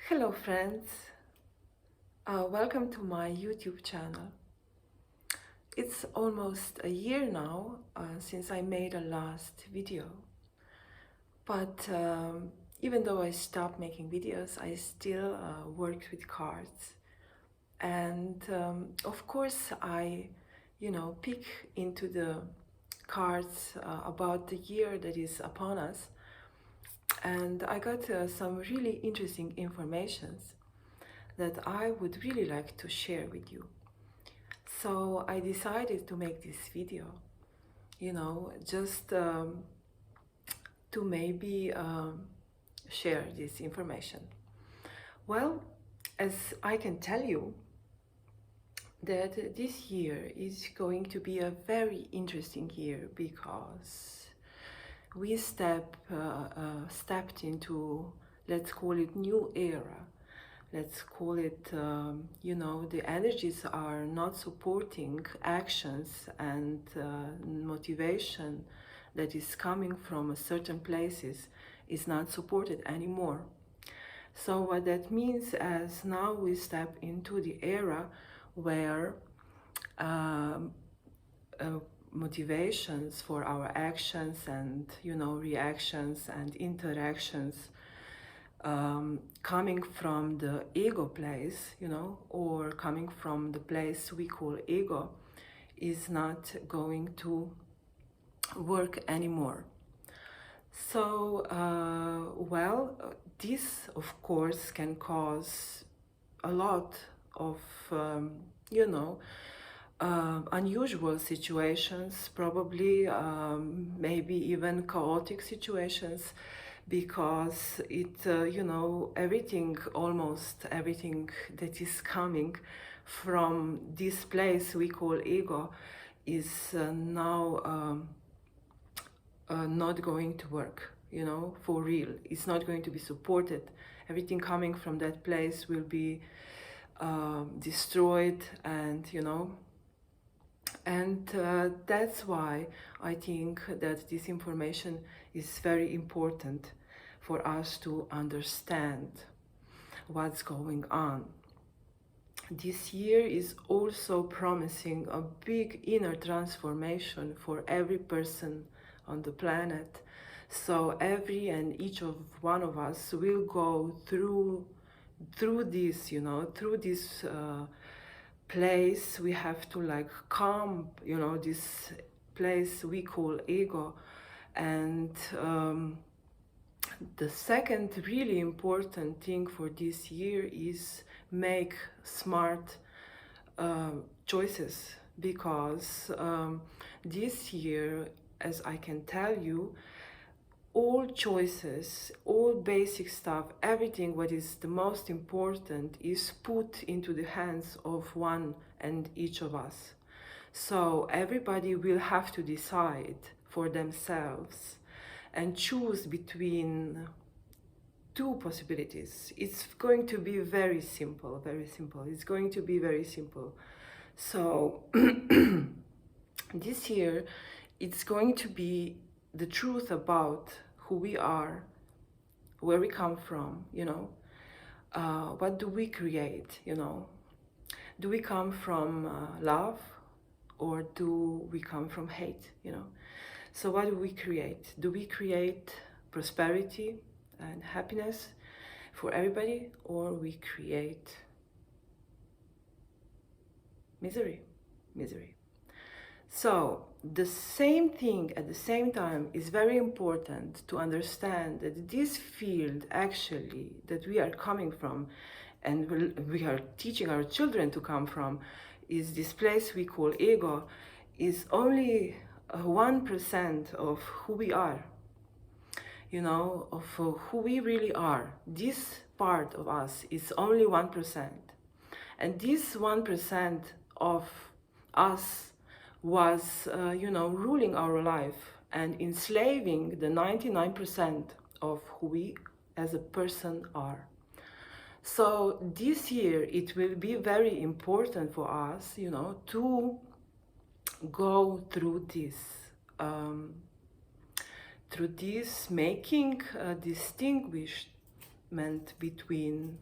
Hello friends, welcome to my YouTube channel. It's almost a year now since I made a last video, but even though I stopped making videos, I still worked with cards. And of course I, peek into the cards about the year that is upon us, and I got some really interesting informations that I would really like to share with you. So I decided to make this video, just to maybe share this information. Well, as I can tell you, that this year is going to be a very interesting year because we stepped into, let's call it, new era. Let's call it, the energies are not supporting actions and motivation that is coming from certain places is not supported anymore. So what that means is now we step into the era where um, motivations for our actions and reactions and interactions coming from the ego place, or coming from the place we call ego, is not going to work anymore. So, this of course can cause a lot of, unusual situations, probably maybe even chaotic situations, because everything, almost everything that is coming from this place we call ego is now not going to work, for real. It's not going to be supported. Everything coming from that place will be destroyed, and that's why I think that this information is very important for us to understand what's going on. This year is also promising a big inner transformation for every person on the planet. So every and each of one of us will go through this, through this place. We have to like calm, this place we call ego. And the second really important thing for this year is make smart choices, because this year, as I can tell you, all choices, all basic stuff, everything what is the most important is put into the hands of one and each of us. So everybody will have to decide for themselves and choose between two possibilities. It's going to be very simple, very simple. It's going to be very simple. So this year, it's going to be the truth about who we are, where we come from, what do we create, do we come from love, or do we come from hate, so what do we create? Do we create prosperity and happiness for everybody, or we create misery? So the same thing at the same time is very important to understand that this field actually that we are coming from and we are teaching our children to come from is this place we call ego, is only 1% of who we are, of who we really are. This part of us is only 1%. And this 1% of us was, ruling our life and enslaving the 99% of who we as a person are. So this year it will be very important for us, to go through this making a distinguishment between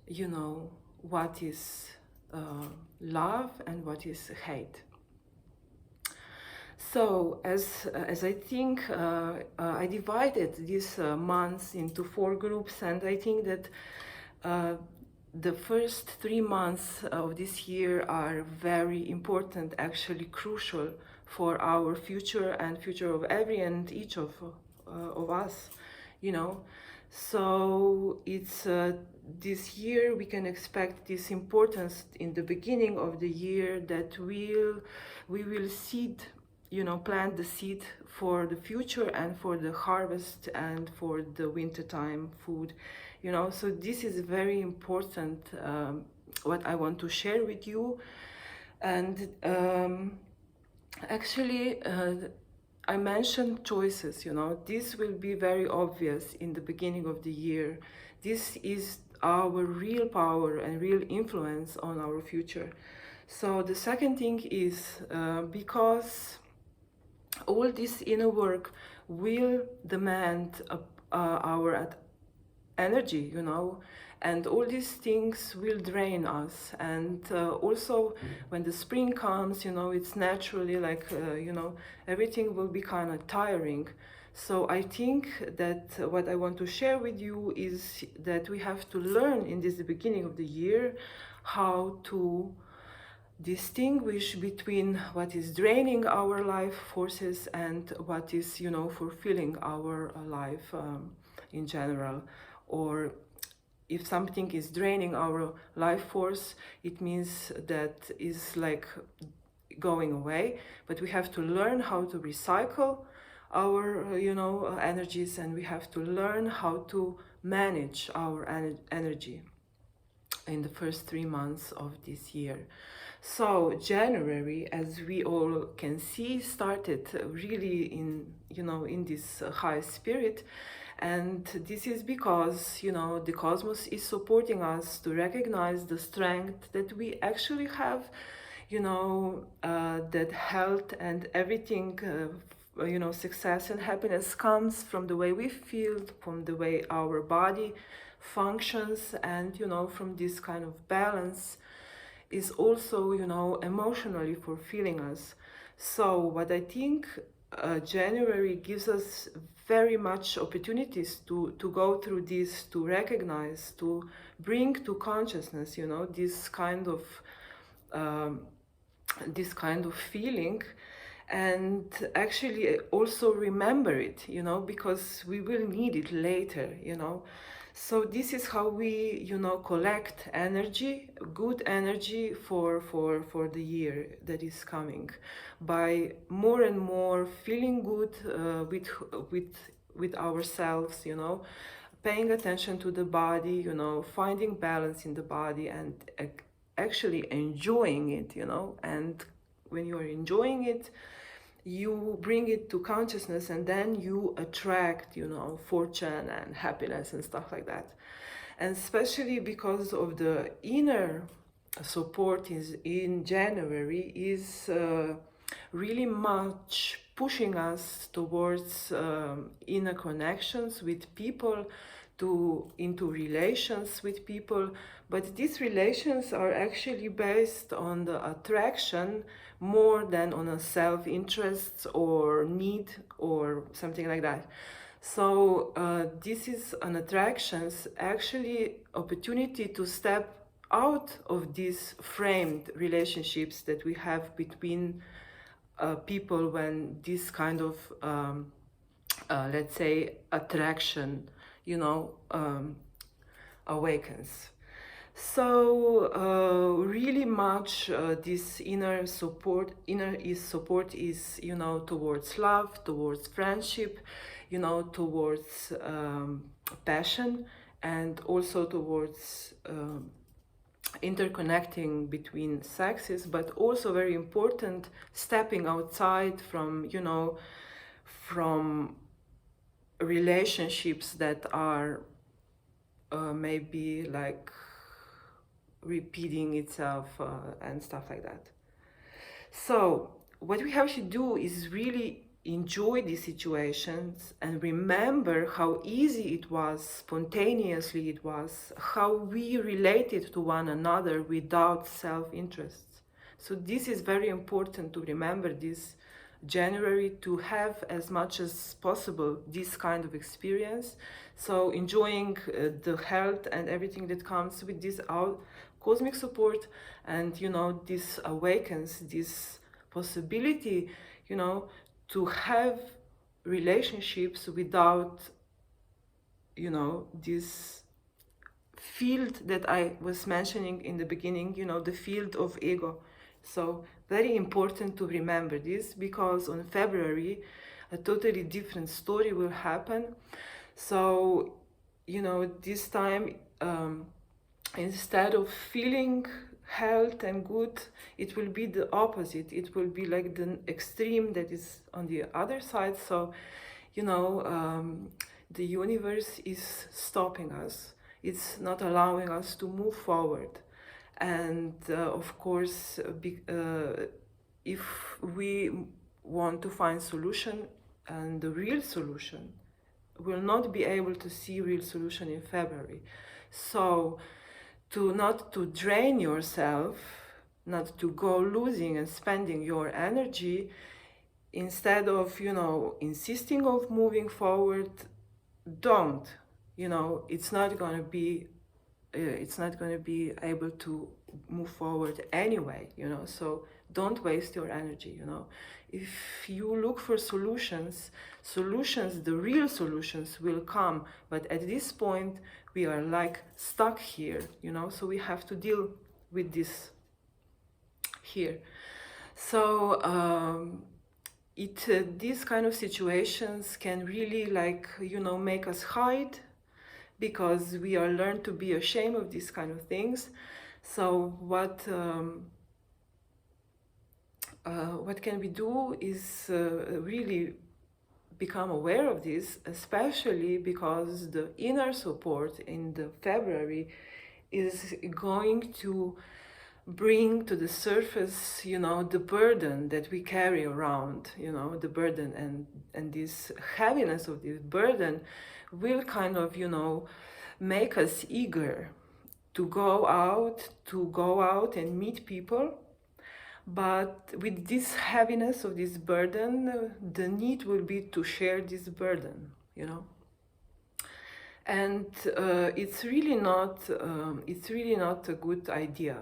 you know, what is love and what is hate. So as I think, I divided these months into 4 groups, and I think that the first 3 months of this year are very important, actually crucial for our future and future of every and each of us, you know. So it's this year we can expect this importance in the beginning of the year, that we will seed, you know, plant the seed for the future and for the harvest and for the wintertime food, you know. So this is very important, what I want to share with you. And actually, I mentioned choices, you know. This will be very obvious in the beginning of the year. This is our real power and real influence on our future. So the second thing is, because all this inner work will demand our energy, you know, and all these things will drain us. And also when the spring comes, you know, it's naturally like, you know, everything will be kind of tiring. So I think that what I want to share with you is that we have to learn in this beginning of the year how to distinguish between what is draining our life forces and what is, you know, fulfilling our life in general. Or if something is draining our life force, it means that is like going away. But we have to learn how to recycle our you know, energies, and we have to learn how to manage our energy in the first 3 months of this year. So January, as we all can see, started really in, you know, in this high spirit. And this is because, you know, the cosmos is supporting us to recognize the strength that we actually have, you know, that health and everything, you know, success and happiness comes from the way we feel, from the way our body functions, and, you know, from this kind of balance is also, you know, emotionally fulfilling us. So what I think January gives us very much opportunities to go through this, to recognize, to bring to consciousness, you know, um, this kind of feeling, and actually also remember it, you know, because we will need it later, you know. So this is how we, you know, collect energy, good energy for the year that is coming, by more and more feeling good with ourselves, you know, paying attention to the body, you know, finding balance in the body, and actually enjoying it, you know. And when you are enjoying it, you bring it to consciousness, and then you attract, you know, fortune and happiness and stuff like that. And especially because of the inner support is in January is really much pushing us towards inner connections with people, to into relations with people. But these relations are actually based on the attraction more than on a self-interest or need or something like that. So this is an attractions, actually opportunity to step out of these framed relationships that we have between people, when this kind of let's say attraction, you know, awakens. So really much this inner support is, you know, towards love, towards friendship, you know, towards passion, and also towards interconnecting between sexes, but also very important, stepping outside from, you know, from relationships that are maybe like repeating itself and stuff like that. So what we have to do is really enjoy these situations and remember how easy it was, spontaneously it was, how we related to one another without self-interest. So this is very important to remember this January, to have as much as possible this kind of experience. So enjoying the health and everything that comes with this cosmic support, and this awakens this possibility, to have relationships without this field that I was mentioning in the beginning, the field of ego. So very important to remember this, because on February a totally different story will happen. So this time, instead of feeling health and good, it will be the opposite. It will be like the extreme that is on the other side. So the universe is stopping us. It's not allowing us to move forward. And of course, if we want to find solution, and the real solution, will not be able to see real solution in February. So not to drain yourself, not to go losing and spending your energy, instead of insisting of moving forward, don't. It's not going to be able to move forward anyway. So don't waste your energy. If you look for solutions, the real solutions will come, but at this point we are like stuck here, so we have to deal with this here. So these kind of situations can really make us hide, because we are learned to be ashamed of these kind of things. So what can we do is really become aware of this, especially because the inner support in the February is going to bring to the surface, the burden that we carry around, the burden, and this heaviness of this burden will kind of, make us eager to go out and meet people. But with this heaviness of this burden, the need will be to share this burden, and it's really not a good idea.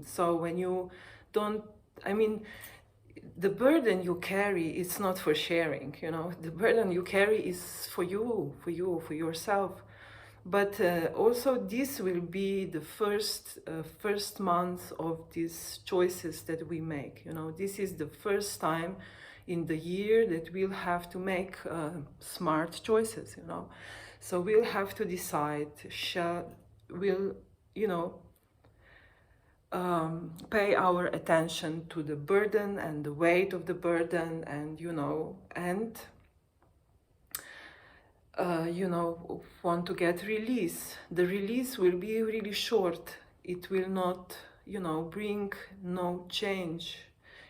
So when you don't, the burden you carry is not for sharing, the burden you carry is for yourself. But also this will be the first month of these choices that we make. This is the first time in the year that we'll have to make smart choices. So we'll have to decide, we'll pay our attention to the burden and the weight of the burden, and want to get release. The release will be really short. It will not, bring no change.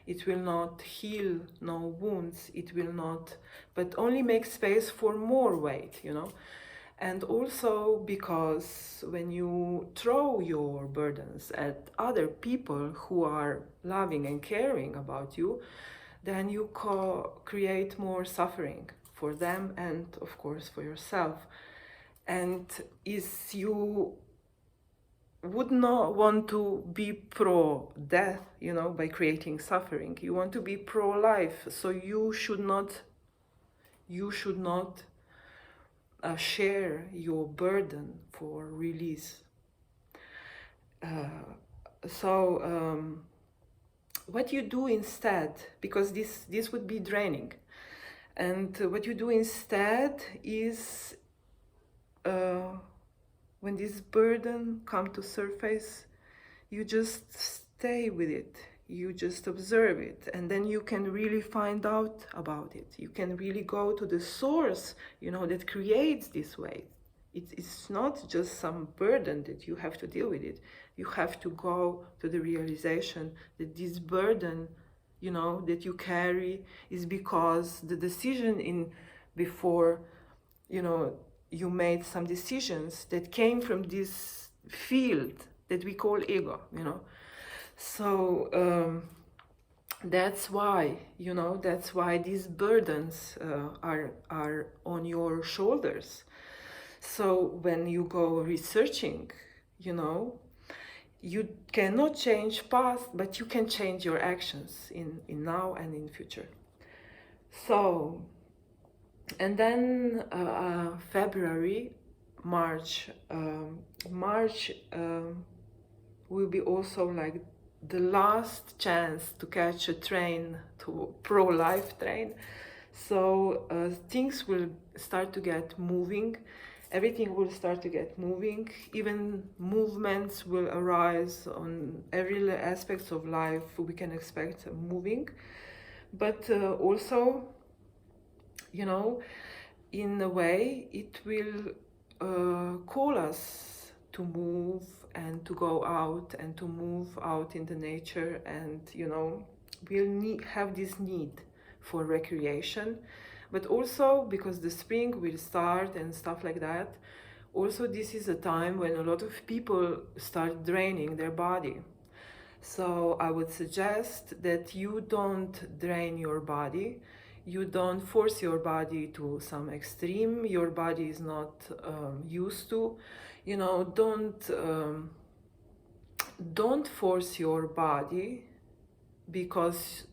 It will not heal no wounds. It will not, but only make space for more weight, And also because when you throw your burdens at other people who are loving and caring about you, then you create more suffering for them and of course for yourself. And if you would not want to be pro-death, by creating suffering, you want to be pro-life, so you should not share your burden for release. What you do instead, because this would be draining, and what you do instead is, when this burden comes to surface, you just stay with it. You just observe it, and then you can really find out about it. You can really go to the source, that creates this weight. It's not just some burden that you have to deal with it. You have to go to the realization that this burden, you know, that you carry is because the decision in before, you know, you made some decisions that came from this field that we call ego, you know. So that's why, you know, that's why these burdens are on your shoulders. So when you go researching, you know, you cannot change past, but you can change your actions in now and in future. So, and then February, March, March will be also like the last chance to catch a train, to pro-life train. So things will start to get moving, everything will start to get moving, even movements will arise on every aspects of life we can expect moving. But also, you know, in a way it will call us to move and to go out and to move out in the nature, and you know, we'll have this need for recreation. But also because the spring will start and stuff like that, also this is a time when a lot of people start draining their body. So I would suggest that you don't drain your body, you don't force your body to some extreme your body is not used to. You know, don't force your body, because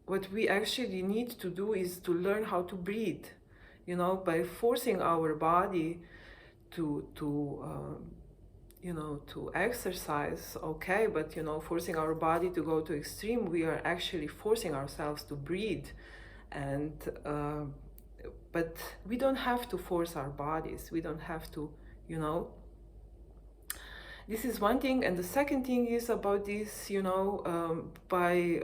what we actually need to do is to learn how to breathe. You know, by forcing our body to you know, to exercise, okay, but you know, forcing our body to go to extreme, we are actually forcing ourselves to breathe. And but we don't have to force our bodies, we don't have to, you know. This is one thing. And the second thing is about this, you know, by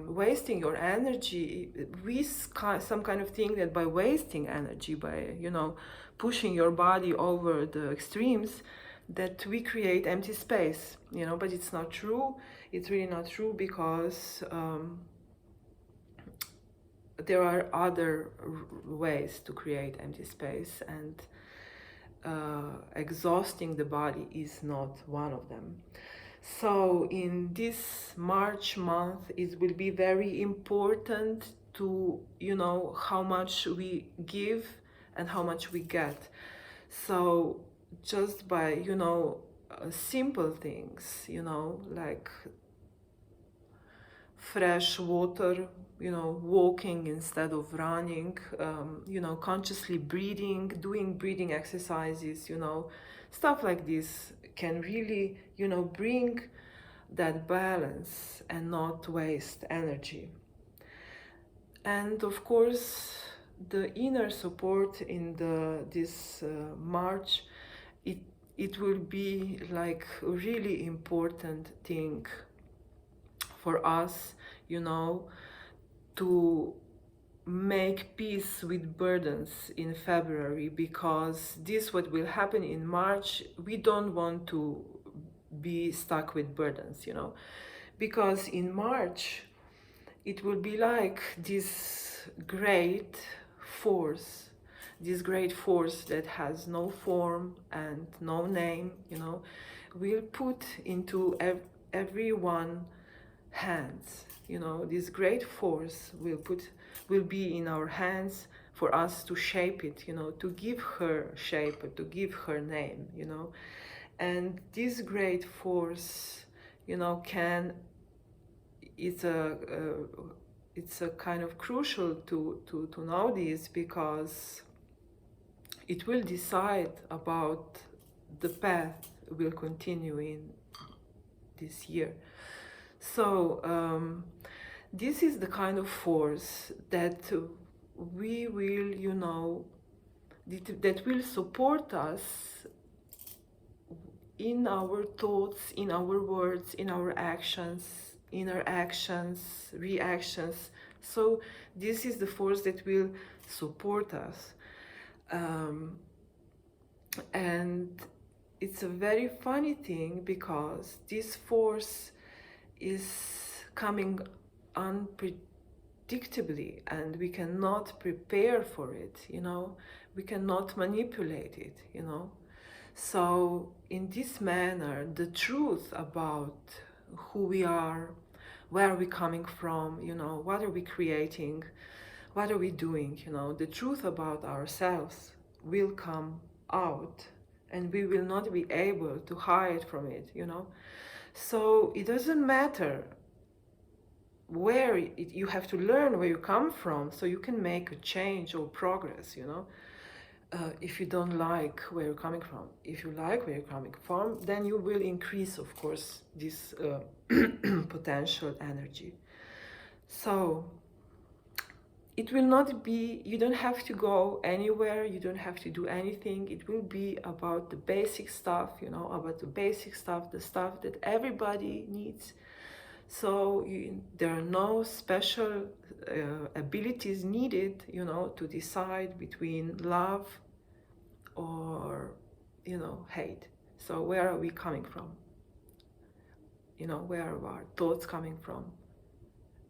wasting your energy, we some kind of thing that by wasting energy, by, you know, pushing your body over the extremes, that we create empty space, you know. But it's not true, it's really not true, because there are other ways to create empty space, and exhausting the body is not one of them. So in this March month, it will be very important to, you know, how much we give and how much we get. So just by, you know, simple things, you know, like fresh water, you know, walking instead of running, you know, consciously breathing, doing breathing exercises, you know, stuff like this can really, you know, bring that balance and not waste energy. And of course, the inner support in this March, it will be like a really important thing for us, you know, to make peace with burdens in February, because this what will happen in March. We don't want to be stuck with burdens, you know, because in March it will be like this great force, this great force that has no form and no name, you know, will put into everyone hands, you know. This great force will be in our hands for us to shape it, you know, to give her shape, to give her name, you know. And this great force, you know, it's a kind of crucial to know this, because it will decide about the path we'll continue in this year. So this is the kind of force that we will, you know, that will support us in our thoughts, in our words, in our actions, reactions. So this is the force that will support us. And it's a very funny thing, because this force is coming unpredictably, and we cannot prepare for it, you know, we cannot manipulate it, you know. So in this manner, the truth about who we are, where are we coming from, you know, what are we creating, what are we doing, you know, the truth about ourselves will come out, and we will not be able to hide from it, you know. So it doesn't matter where you have to learn where you come from, so you can make a change or progress, you know. If you don't like where you're coming from, if you like where you're coming from, then you will increase, of course, this potential energy. So it will not be, you don't have to go anywhere, you don't have to do anything. It will be about the basic stuff, you know, about the basic stuff, the stuff that everybody needs. So there are no special abilities needed, you know, to decide between love or, you know, hate. So where are we coming from? You know, where are our thoughts coming from?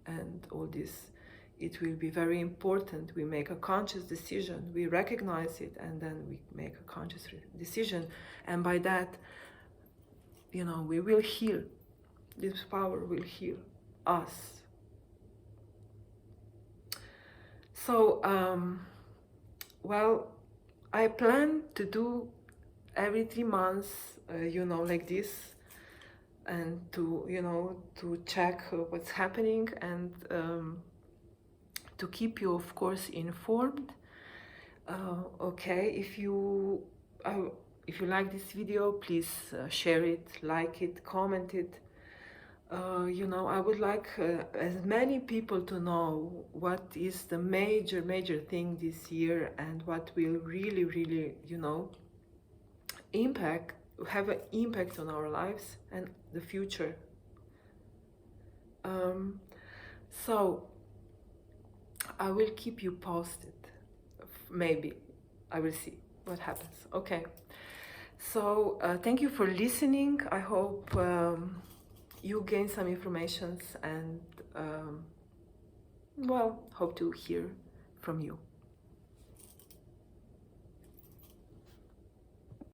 And all this, it will be very important. We make a conscious decision, we recognize it, and then we make a conscious decision. And by that, you know, we will heal. This power will heal us. So, well, I plan to do every 3 months, you know, like this, and to, you know, to check what's happening, and to keep you, of course, informed. Okay, if you like this video, please share it, like it, comment it. You know, I would like as many people to know what is the major thing this year, and what will really, you know, have an impact on our lives and the future. So I will keep you posted. Maybe I will see what happens. Okay, so thank you for listening. I hope you gain some information, and well, hope to hear from you.